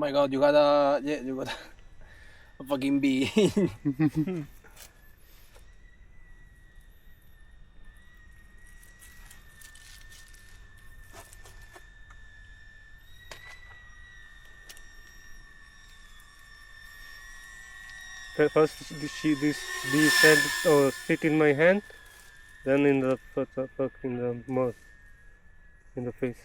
my god, you got a fucking bee. First, this bee sit in my hand, then in the in the mouth, in the face.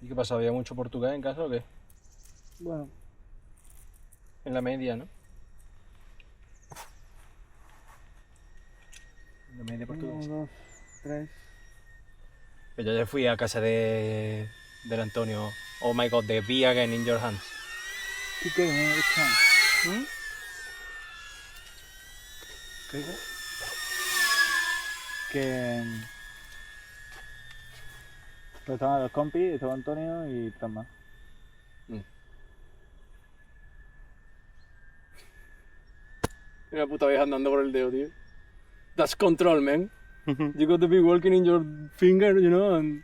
¿Y qué pasa? ¿Había mucho portugués en casa o qué? Bueno, En la media, ¿no? En la media portugués. 1, 2, 3. Yo ya fui a casa del Antonio. Oh my god, the bee again in your hands. Keep getting it, it's fine. ¿Qué dices? Que pues estaban los compis, estaba Antonio y tres más. Una puta vez andando por el dedo, tío. That's control, man. You got to be walking in your finger, you know, and...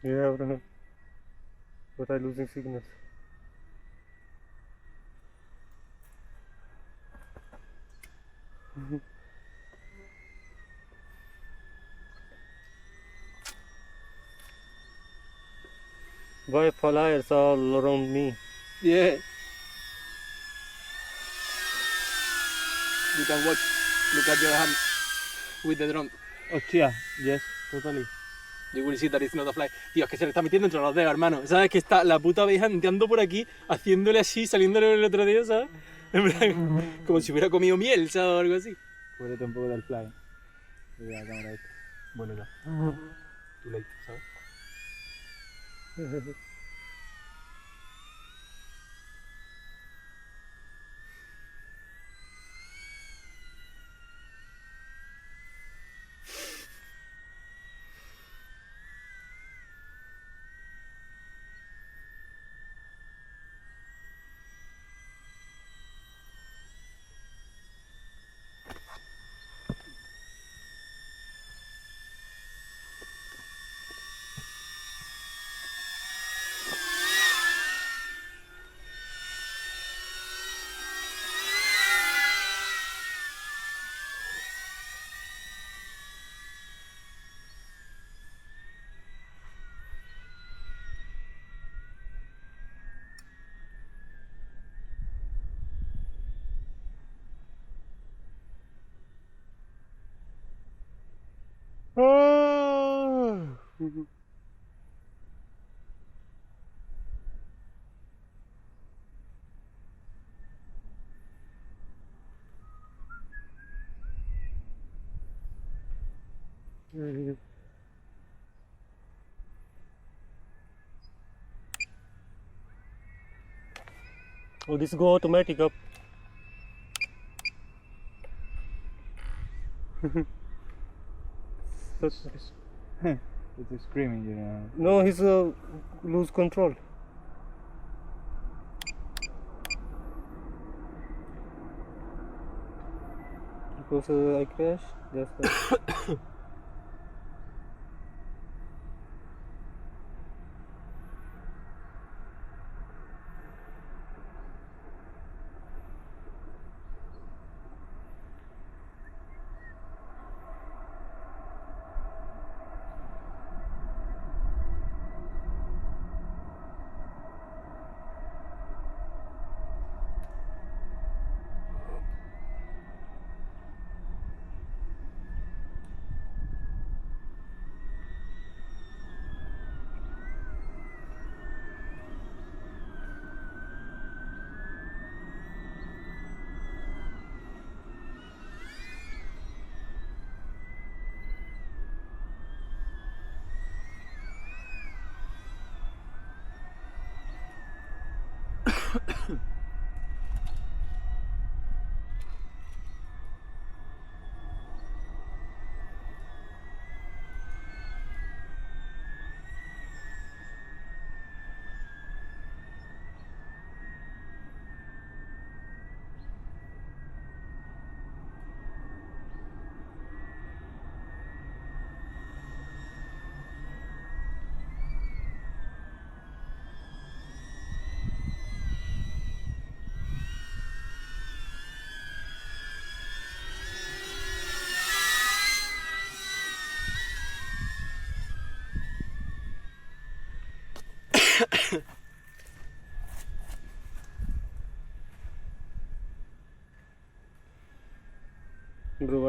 Yeah, bro. But I'm losing signals. Why flyers all around me? Yeah. You can watch, look at your hand with the drone. Hostia, yes, totally. You will see that it's not a fly. Tío, es que se le está metiendo entre los dedos, hermano. ¿Sabes? Que está la puta abeja andando por aquí, haciéndole así, saliéndole el otro dedo, ¿sabes? En plan, como si hubiera comido miel, ¿sabes? O algo así. Cuídate un poco del fly. De la cámara esta. Bueno, ya. Too late, ¿sabes? Oh, this go automatic up. It's screaming, you know. No, he's lose control. Because I crash. That's why.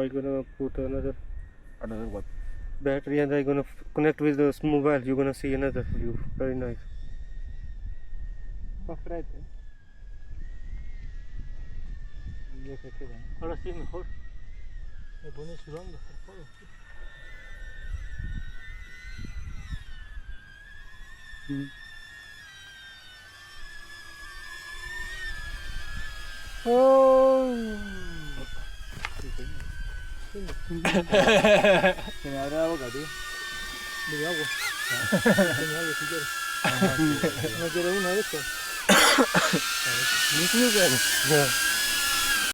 I'm gonna put another Another what? battery and I'm gonna connect with the mobile. You're gonna see another view. Very nice. Fa freddo? Io che credo. Ahora sí es mejor. Me pone sudando por todo. Se me abre la boca, tío. De agua. Tiene agua si quieres. ¿No quieres una de estas? You too then. Yeah.